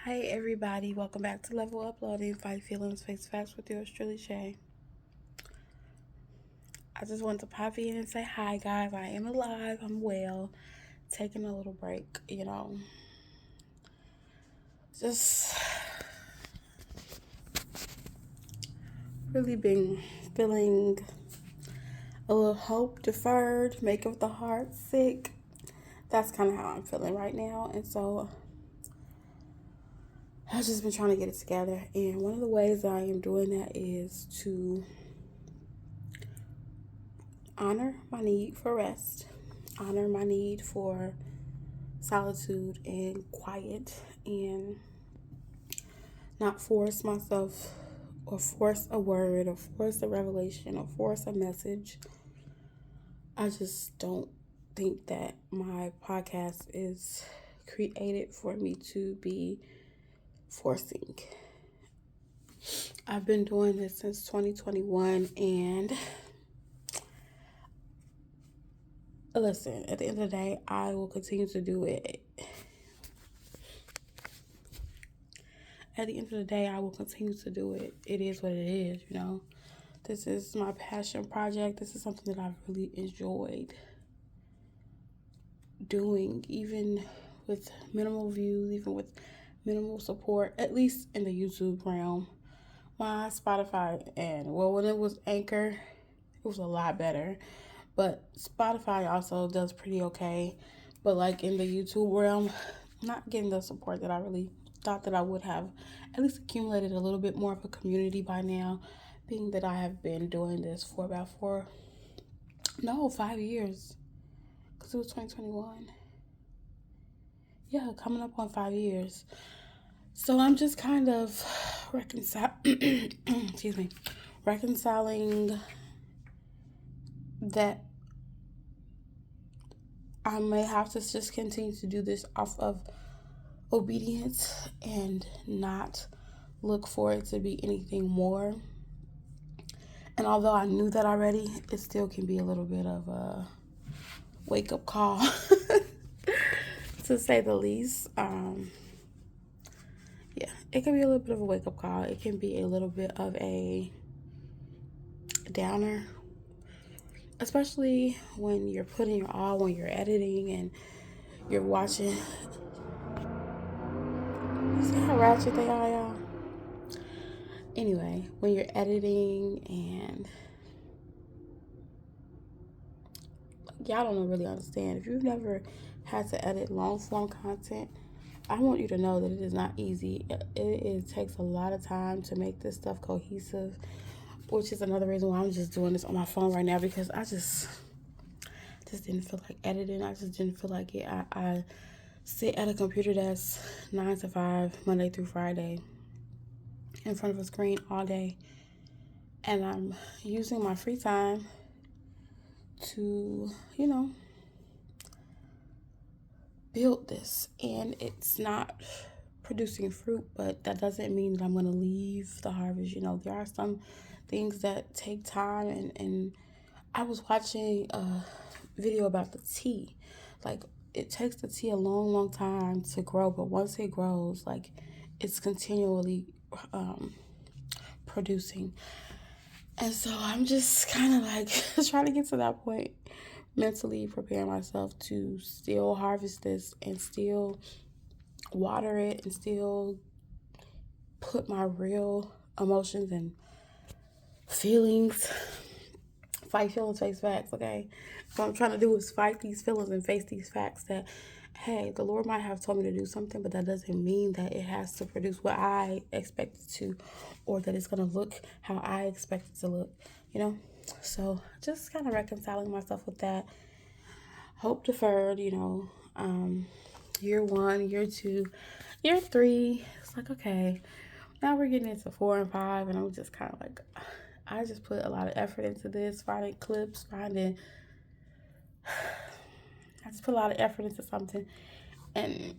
Hi everybody, welcome back to Level Uploading, Fight Feelings, Face Facts with yours truly, Shay. I just wanted to pop in and say hi guys, I am alive, I'm well, taking a little break, just really been feeling a little hope deferred, Maketh the heart sick. That's kind of how I'm feeling right now, and so I've just been trying to get it together, and one of the ways that I am doing that is to honor my need for rest, honor my need for solitude and quiet, and not force myself or force a word or force a revelation or force a message. I just don't think that my podcast is created for me to be forcing. I've been doing this since 2021, and listen, at the end of the day, I will continue to do it. At the end of the day, I will continue to do it. It is what it is. This is my passion project. This is something that I've really enjoyed doing, even with minimal views, even with minimal support, at least in the YouTube realm. My Spotify when it was Anchor, it was a lot better. But Spotify also does pretty okay. But like in the YouTube realm, not getting the support that I really thought that I would have at least accumulated a little bit more of a community by now, being that I have been doing this for about 5 years, because it was 2021. Yeah, coming up on 5 years. So I'm just kind of reconciling that I may have to just continue to do this off of obedience and not look for it to be anything more. And although I knew that already, it still can be a little bit of a wake up call, to say the least. Yeah, it can be a little bit of a wake up call. It can be a little bit of a downer, especially when you're putting your all, when you're editing and you're watching. See how ratchet they are, y'all? Anyway, when you're editing and y'all don't really understand. If you've never had to edit long form content, I want you to know that it is not easy. It takes a lot of time to make this stuff cohesive, which is another reason why I'm just doing this on my phone right now, because I just didn't feel like editing. I just didn't feel like it. I sit at a computer desk 9 to 5, Monday through Friday, in front of a screen all day, and I'm using my free time to, build this, and it's not producing fruit, but that doesn't mean that I'm going to leave the harvest. There are some things that take time, and I was watching a video about the tea. Like, it takes the tea a long time to grow, but once it grows, like, it's continually producing. And so I'm just kind of like trying to get to that point, mentally prepare myself to still harvest this and still water it and still put my real emotions and feelings, fight feelings, face facts, okay? What I'm trying to do is fight these feelings and face these facts that, hey, the Lord might have told me to do something, but that doesn't mean that it has to produce what I expect it to, or that it's going to look how I expect it to look. So just kind of reconciling myself with that. Hope deferred, year 1, year 2, year 3. It's like, okay, now we're getting into 4 and 5, and I'm just kind of like, I just put a lot of effort into this, finding clips, I just put a lot of effort into something, and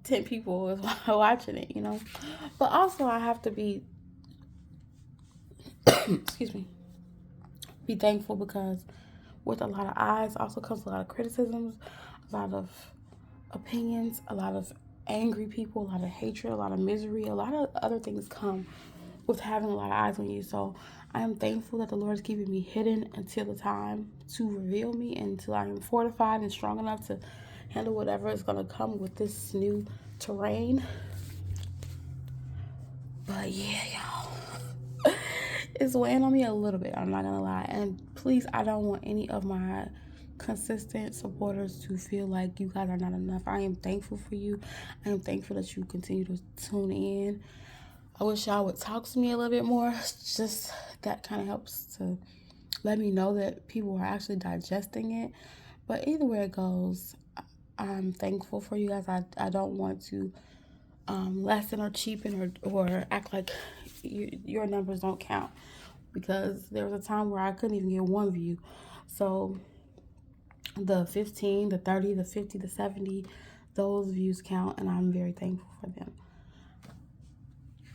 10 people is watching it. But also I have to be, excuse me, be thankful, because with a lot of eyes also comes a lot of criticisms, a lot of opinions, a lot of angry people, a lot of hatred, a lot of misery, a lot of other things come with having a lot of eyes on you. So I am thankful that the Lord is keeping me hidden until the time to reveal me, until I am fortified and strong enough to handle whatever is going to come with this new terrain. But yeah, y'all, it's weighing on me a little bit, I'm not gonna lie. And please, I don't want any of my consistent supporters to feel like you guys are not enough. I am thankful for you. I am thankful that you continue to tune in. I wish y'all would talk to me a little bit more. Just that kind of helps to let me know that people are actually digesting it. But either way it goes, I'm thankful for you guys. I don't want to lessen or cheapen or act like your numbers don't count, because there was a time where I couldn't even get one view. So the 15, the 30, the 50, the 70, those views count, and I'm very thankful for them.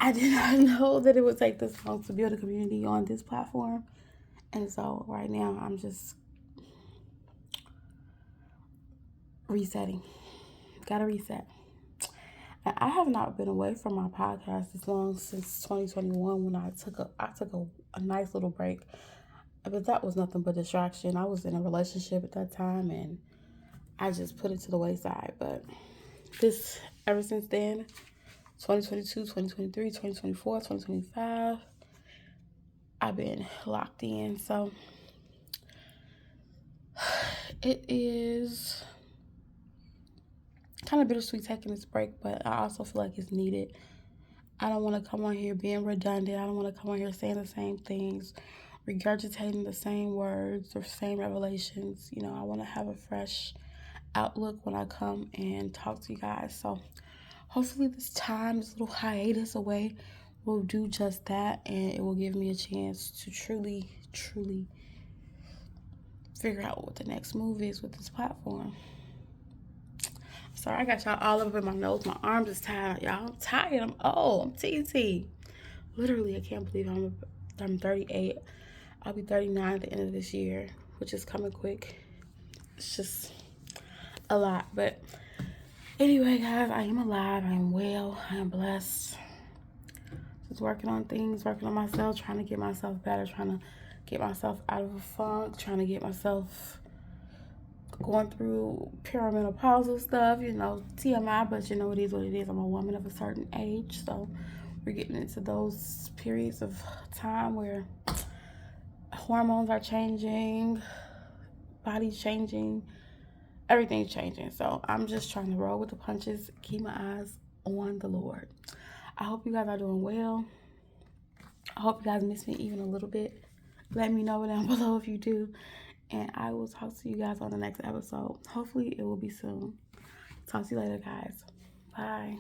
I did not know that it would take this long to build a community on this platform. And so right now I'm just resetting. Gotta reset. I have not been away from my podcast this long since 2021 when I took a nice little break. But that was nothing but distraction. I was in a relationship at that time and I just put it to the wayside. But this, ever since then, 2022, 2023, 2024, 2025, I've been locked in. So it is kind of bittersweet taking this break, but I also feel like it's needed. I don't want to come on here being redundant. I don't want to come on here saying the same things, regurgitating the same words or same revelations. You know, I want to have a fresh outlook when I come and talk to you guys. So hopefully this time, this little hiatus away, will do just that, and it will give me a chance to truly figure out what the next move is with this platform. Sorry, I got y'all all up in my nose. My arms is tired, y'all. I'm tired. I'm old. I'm TT. Literally, I can't believe I'm 38. I'll be 39 at the end of this year, which is coming quick. It's just a lot. But anyway, guys, I am alive. I am well. I am blessed. Just working on things, working on myself, trying to get myself better, trying to get myself out of a funk, trying to get myself going through perimenopausal stuff, you know, TMI, but you know, it is what it is. I'm a woman of a certain age, so we're getting into those periods of time where hormones are changing, body's changing, everything's changing. So I'm just trying to roll with the punches, keep my eyes on the Lord. I hope you guys are doing well. I hope you guys miss me even a little bit. Let me know down below if you do. And I will talk to you guys on the next episode. Hopefully it will be soon. Talk to you later, guys. Bye.